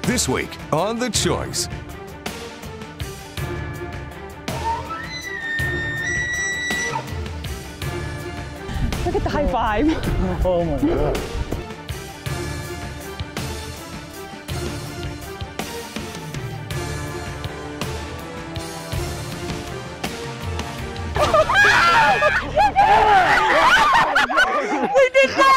This week on The Choice. Look at the high five. Oh my God. We did that!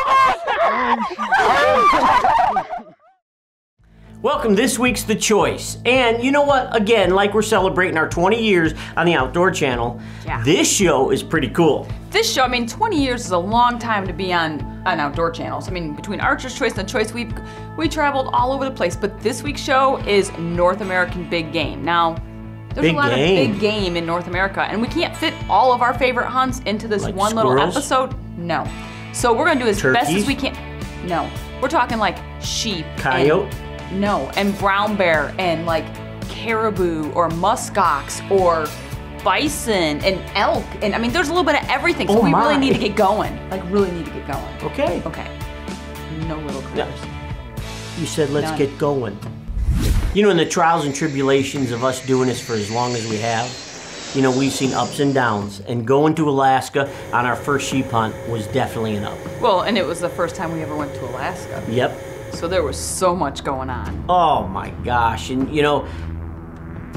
Welcome to this week's The Choice. And you know what? Again, like we're celebrating our 20 years on the Outdoor Channel, this show is pretty cool. This show, I mean, 20 years is a long time to be on outdoor channels. I mean, between Archer's Choice and The Choice, we traveled all over the place. But this week's show is North American Big Game. Now, there's a lot of big game in North America, and we can't fit all of our favorite hunts into this like one squirrels? little episode. No. So we're gonna do as best as we can. No. We're talking like sheep. Coyote? No, and brown bear and like caribou or muskox or bison and elk. And I mean, there's a little bit of everything. So we really need to get going. Like really need to get going. Okay. Okay. No little critters. You said let's get going. You know, in the trials and tribulations of us doing this for as long as we have, you know, we've seen ups and downs. And going to Alaska on our first sheep hunt was definitely an up. Well, and it was the first time we ever went to Alaska. Yep. So there was so much going on. Oh my gosh. And you know,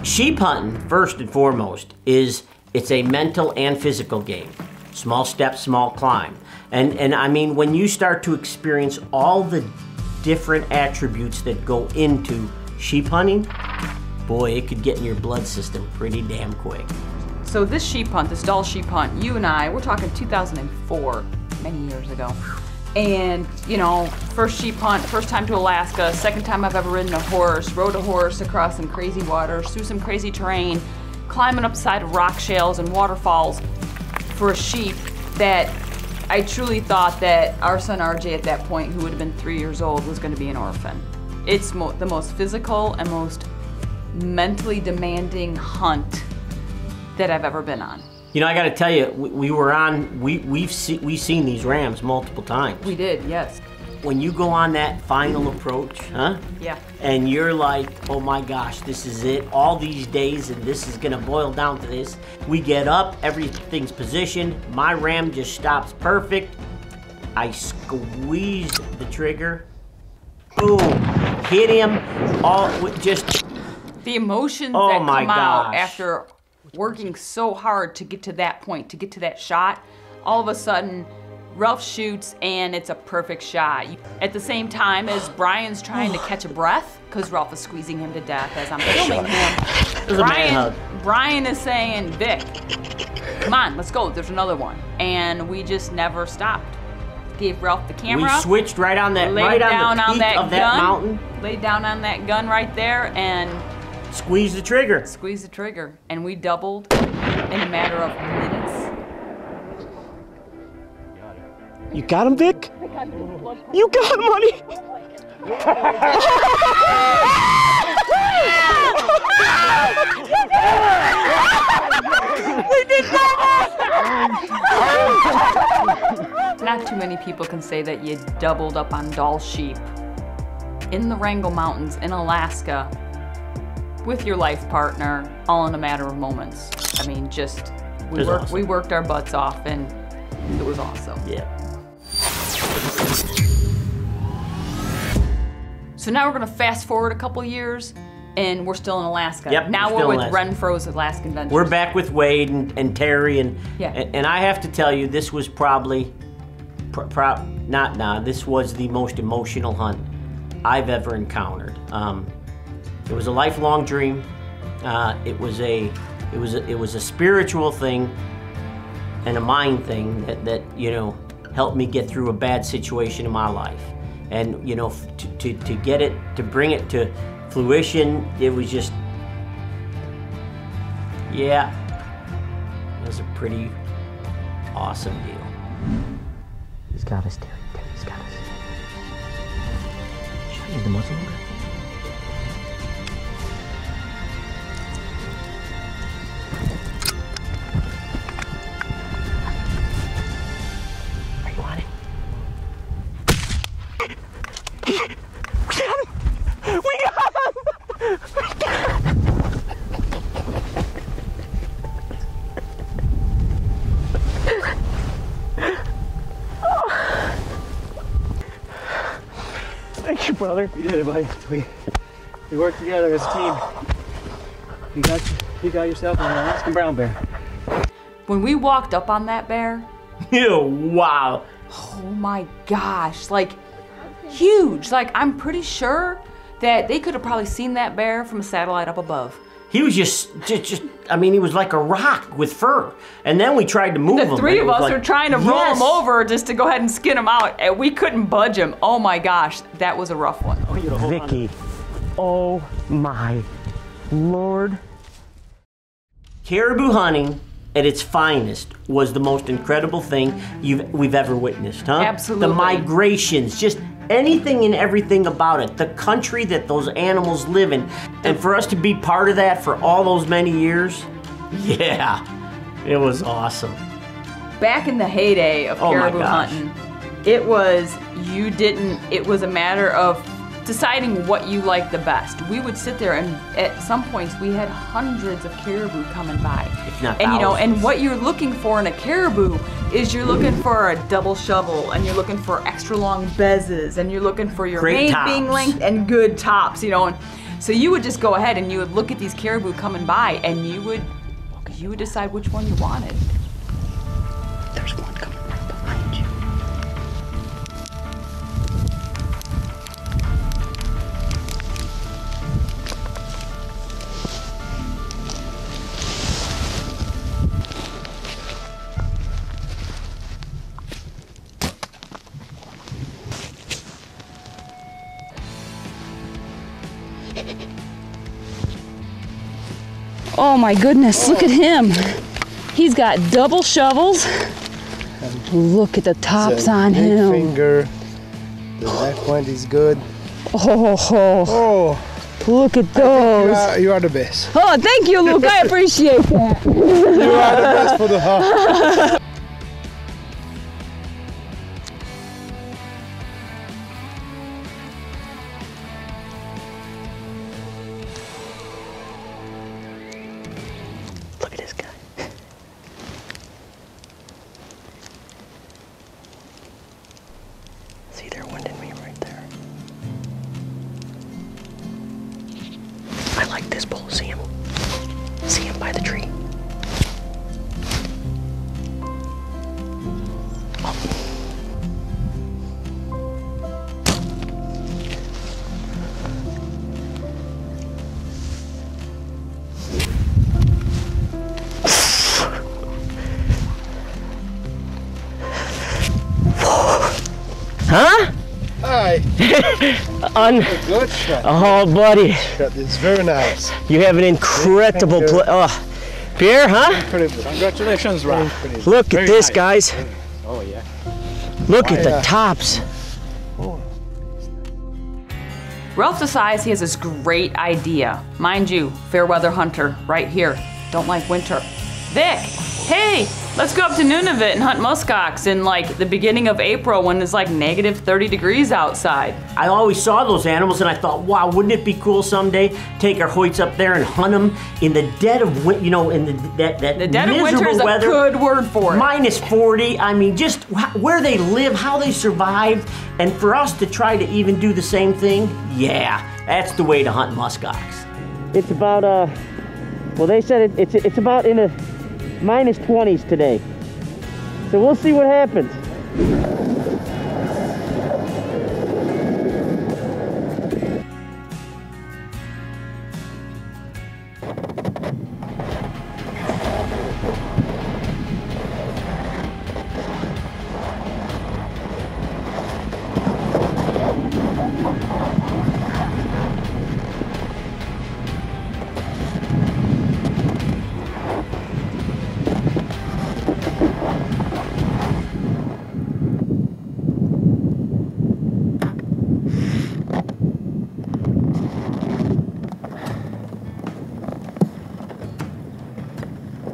sheep hunting, first and foremost, it's a mental and physical game. Small step, small climb. And I mean, when you start to experience all the different attributes that go into sheep hunting, boy, it could get in your blood system pretty damn quick. So this sheep hunt, this Dall sheep hunt, you and I, we're talking 2004, many years ago. And, you know, first sheep hunt, first time to Alaska, second time I've ever ridden a horse, rode a horse across some crazy waters, through some crazy terrain, climbing up side of rock shales and waterfalls for a sheep that I truly thought that our son RJ at that point, who would have been 3 years old, was going to be an orphan. It's the most physical and most mentally demanding hunt that I've ever been on. You know, I got to tell you, we've seen these rams multiple times. We did, yes. When you go on that final approach, huh? Yeah. And you're like, oh my gosh, this is it. All these days, and this is gonna boil down to this. We get up, everything's positioned. My ram just stops perfect. I squeeze the trigger. Boom, hit him. All with just the emotions that come out after working so hard to get to that point, to get to that shot. All of a sudden, Ralph shoots and it's a perfect shot. At the same time as Brian's trying to catch a breath, because Ralph is squeezing him to death as I'm filming him. Brian is saying, Vic, come on, let's go, there's another one. And we just never stopped. Gave Ralph the camera. We switched right on that, laid down on the peak of that mountain. Laid down on that gun right there and squeeze the trigger. Squeeze the trigger. And we doubled in a matter of minutes. You got him, Vic? You got him, honey! We did that! Not too many people can say that you doubled up on Dall sheep in the Wrangell Mountains in Alaska with your life partner, all in a matter of moments. I mean, just, we worked our butts off and it was awesome. Yeah. So now we're gonna fast forward a couple years and we're still in Alaska. Yep, now we're with Renfro's Alaskan Ventures. We're back with Wade and Terry and yeah. And I have to tell you, this was probably, this was the most emotional hunt I've ever encountered. It was a lifelong dream. It was a spiritual thing and a mind thing that you know helped me get through a bad situation in my life. And you know, to get it, to bring it to fruition, it was just, yeah, it was a pretty awesome deal. He's got us, Terry. Terry's got us. Should I use the muzzle loader? Are you on it? We got him! We got him! brother. We did it, buddy. We worked together as a team. You got yourself an Alaskan brown bear. When we walked up on that bear, Ew, wow. oh my gosh, like huge. Like I'm pretty sure that they could have probably seen that bear from a satellite up above. He was just, I mean, he was like a rock with fur. And then we tried to move him. The three and of it was us like, were trying to roll him over just to go ahead and skin him out, and we couldn't budge him. Oh my gosh, that was a rough one. Vicky, oh my Lord. Caribou hunting at its finest was the most incredible thing we've ever witnessed, huh? Absolutely. The migrations, just anything and everything about it. The country that those animals live in. And for us to be part of that for all those many years, yeah, it was awesome. Back in the heyday of caribou hunting, it was a matter of deciding what you liked the best. We would sit there, and at some points we had hundreds of caribou coming by. If not and thousands. and what you're looking for in a caribou is you're looking for a double shovel, and you're looking for extra long bezzes, and you're looking for your Great mane being tops. length and good tops, and so you would just go ahead and you would look at these caribou coming by, and you would decide which one you wanted. There's one coming right behind you. Oh my goodness, look at him. He's got double shovels. Look at the tops on big him. Finger. The left point is good. Oh, look at those. You are the best. Oh, thank you, Luke. I appreciate that. You are the best for the hunt. Look at this guy. See, they're winding me right there. I like this bull. See him? See him by the tree. Huh? Hi. Good shot. Oh, buddy. That is very nice. You have an incredible Thank you. play. Oh, Pierre, huh? Incredible. Congratulations, Rob. Look at this, guys. Oh, yeah. Look at the Yeah. tops. Ralph decides he has this great idea. Mind you, fair weather hunter, right here. Don't like winter. Vic, hey, let's go up to Nunavut and hunt muskox in like the beginning of April when it's like negative 30 degrees outside. I always saw those animals and I thought, wow, wouldn't it be cool someday? Take our hoits up there and hunt them in the dead of winter, in the The dead of miserable winter is a weather. good word for it. Minus 40, I mean, just where they live, how they survived, and for us to try to even do the same thing, yeah, that's the way to hunt muskox. It's about, well, they said it's about in the minus 20s today. So we'll see what happens.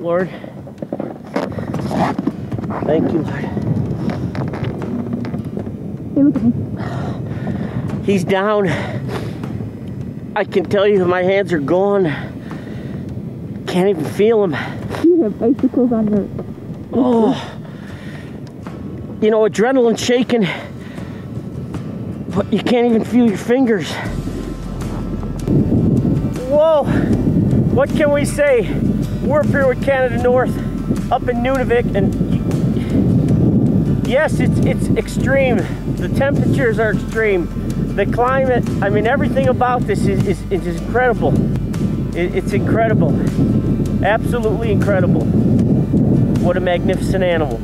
Lord, thank you, Lord. He's down. I can tell you my hands are gone. Can't even feel him. You have icicles on your... Oh, adrenaline shaking. but you can't even feel your fingers. Whoa, what can we say? We're up here with Canada North, up in Nunavik, and yes, it's extreme. The temperatures are extreme. The climate, I mean, everything about this is incredible. It's incredible. Absolutely incredible. What a magnificent animal.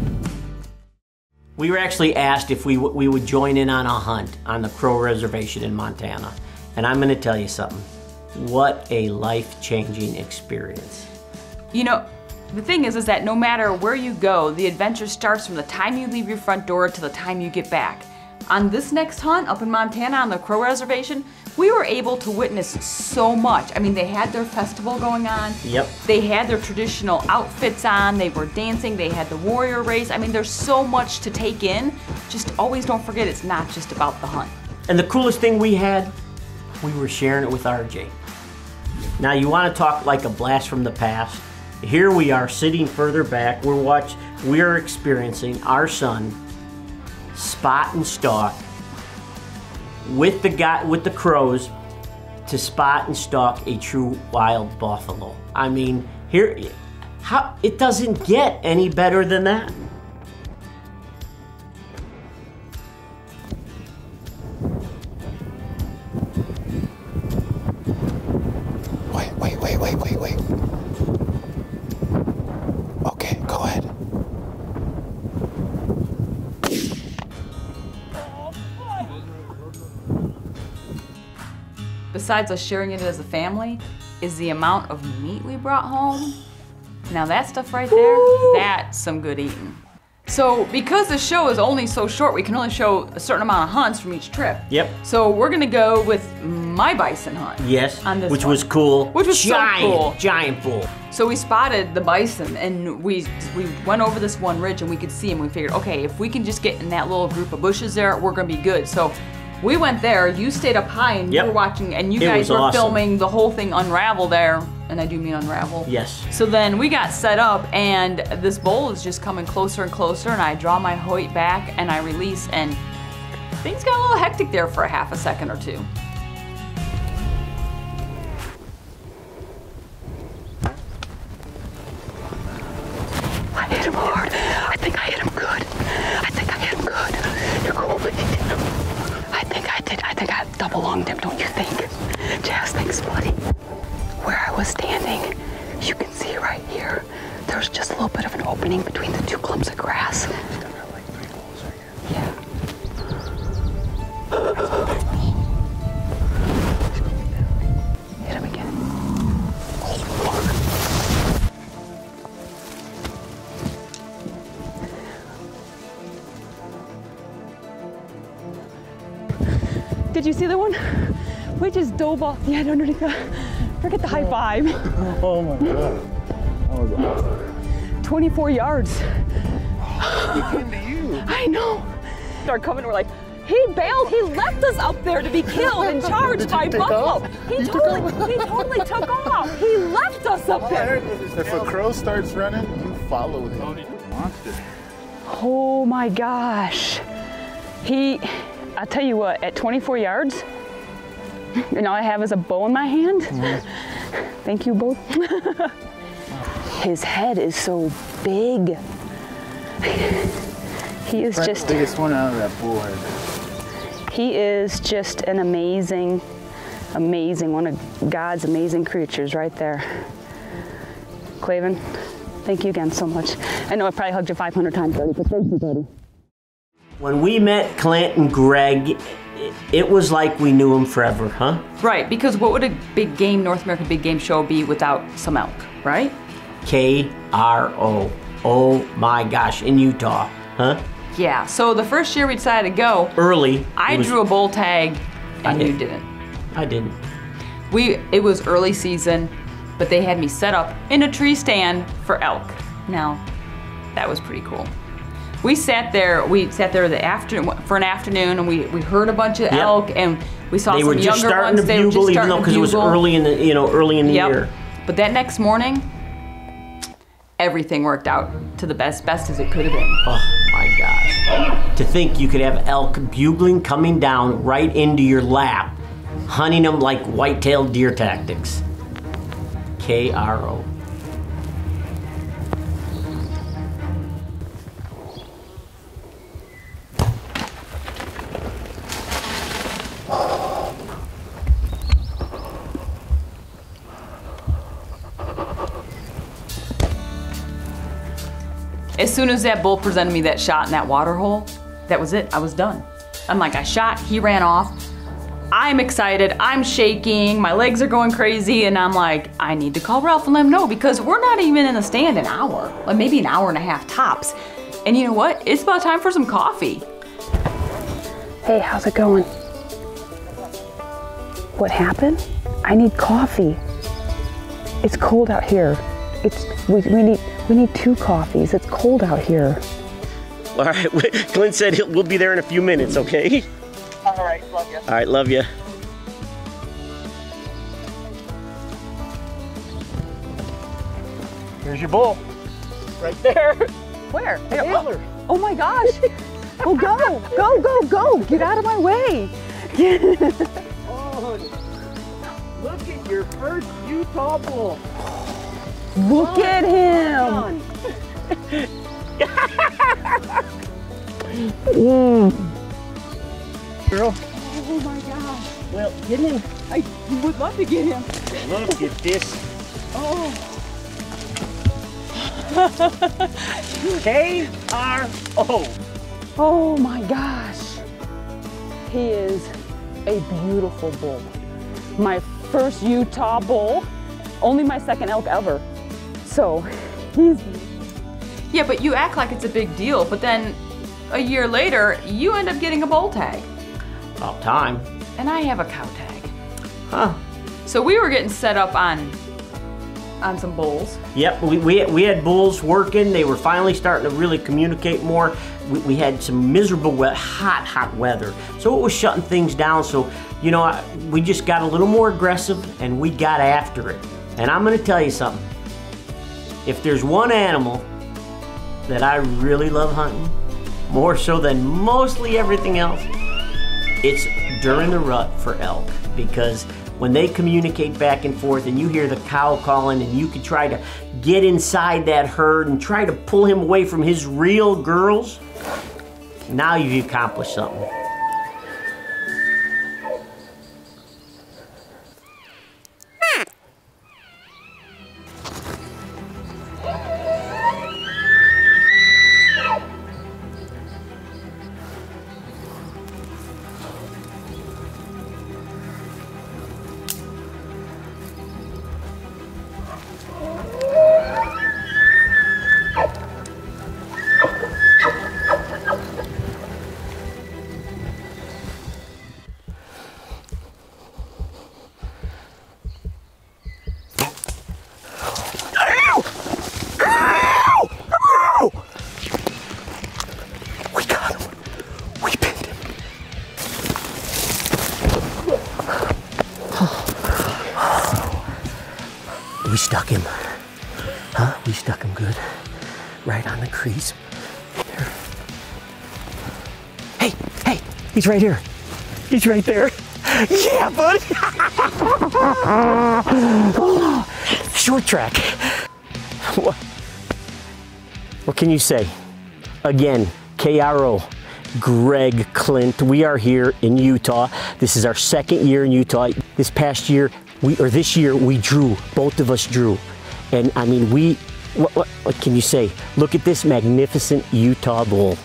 We were actually asked if we would join in on a hunt on the Crow Reservation in Montana. And I'm gonna tell you something. What a life-changing experience. You know, the thing is that no matter where you go, the adventure starts from the time you leave your front door to the time you get back. On this next hunt up in Montana on the Crow Reservation, we were able to witness so much. I mean, they had their festival going on. Yep. They had their traditional outfits on. They were dancing. They had the warrior race. I mean, there's so much to take in. Just always don't forget it's not just about the hunt. And the coolest thing we had, we were sharing it with RJ. Now you want to talk like a blast from the past. Here we are sitting further back. We're experiencing our son spot and stalk with the crows to spot and stalk a true wild buffalo. I mean, it doesn't get any better than that. Wait. Okay, go ahead. Besides us sharing it as a family, is the amount of meat we brought home. Now that stuff right there, that's some good eating. So because the show is only so short, we can only show a certain amount of hunts from each trip. Yep. So we're gonna go with my bison hunt. Yes, on this which one. was cool. Which was giant, so cool. Giant bull. So we spotted the bison and we went over this one ridge and we could see him. We figured, okay, if we can just get in that little group of bushes there, we're gonna be good. So we went there, you stayed up high and you were watching, and you guys were awesome. filming the whole thing unravel there, and I do mean unravel. Yes. So then we got set up and this bull is just coming closer and closer, and I draw my Hoyt back and I release, and things got a little hectic there for a half a second or two. I hit him hard. I think I hit him good. You're cool. I think I double lunged him, don't you think? Jazz, thanks, buddy. Where I was standing, you can see right here, there's just a little bit of an opening between the two clumps of grass. Yeah. Hit him again. Did you see the one? We just dove off the end underneath the, forget the high five. Oh my God. That was awesome. 24 yards. He came to you. I know. Start coming, we're like, he bailed, he left us up there to be killed and charged by buffalo. He totally took off. He left us up there. If a crow starts running, you follow him. Monster. Oh my gosh. I'll tell you what, at 24 yards, and all I have is a bow in my hand. Thank you both. His head is so big. He is just the biggest one out of that bull head. He is just an amazing, one of God's amazing creatures right there. Clavin, thank you again so much. I know I probably hugged you 500 times already, but thank you, buddy. When we met Clint and Greg, it was like we knew him forever, huh? Right, because what would a big game, North American big game show be without some elk, right? KRO. Oh my gosh, in Utah, huh? Yeah, so the first year we decided to go, early. I drew a bull tag and you didn't. I didn't. It was early season, but they had me set up in a tree stand for elk. Now, that was pretty cool. We sat there for an afternoon, and we heard a bunch of elk, and we saw some younger ones. They were just starting to bugle, even though because it was early in the year. But that next morning, everything worked out to the best as it could have been. Oh my gosh. To think you could have elk bugling coming down right into your lap, hunting them like white-tailed deer tactics. KRO. As soon as that bull presented me that shot in that water hole, that was it, I was done. I'm like, I shot, he ran off. I'm excited, I'm shaking, my legs are going crazy, and I'm like, I need to call Ralph and let him know because we're not even in the stand an hour, like maybe an hour and a half tops. And you know what? It's about time for some coffee. Hey, how's it going? What happened? I need coffee. It's cold out here. We need 2 coffees. It's cold out here. All right, Glenn said we'll be there in a few minutes, okay? All right, love you. All right, love you. Here's your bull. Right there. Where? Antler. Oh my gosh. Oh, go. Get out of my way. Oh, look at your first Utah bull. Look at him. Girl. Oh my gosh. Well, get him. I would love to get him. Look at this. Oh. KRO. Oh my gosh. He is a beautiful bull. My first Utah bull, only my second elk ever. So he's... Yeah, but you act like it's a big deal, but then a year later, you end up getting a bull tag. About time. And I have a cow tag. Huh. So we were getting set up on some bulls. Yep, we had bulls working. They were finally starting to really communicate more. We had some miserable, hot weather. So it was shutting things down. So, you know, we just got a little more aggressive and we got after it. And I'm gonna tell you something. If there's one animal that I really love hunting, more so than mostly everything else, it's during the rut for elk, because when they communicate back and forth and you hear the cow calling and you can try to get inside that herd and try to pull him away from his real girls, now you've accomplished something. We stuck him. Huh? We stuck him good. Right on the crease. There. Hey, he's right here. He's right there. Yeah, buddy. Short track. What can you say? Again, KRO, Greg Clint. We are here in Utah. This is our second year in Utah. This past year, this year we drew. Both of us drew. And I mean, what can you say? Look at this magnificent Utah bull.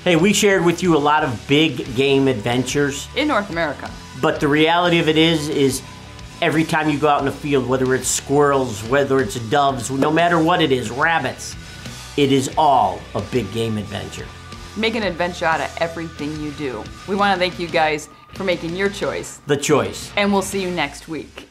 Hey, we shared with you a lot of big game adventures. In North America. But the reality of it is every time you go out in the field, whether it's squirrels, whether it's doves, no matter what it is, rabbits, it is all a big game adventure. Make an adventure out of everything you do. We want to thank you guys for making your choice the choice. And we'll see you next week.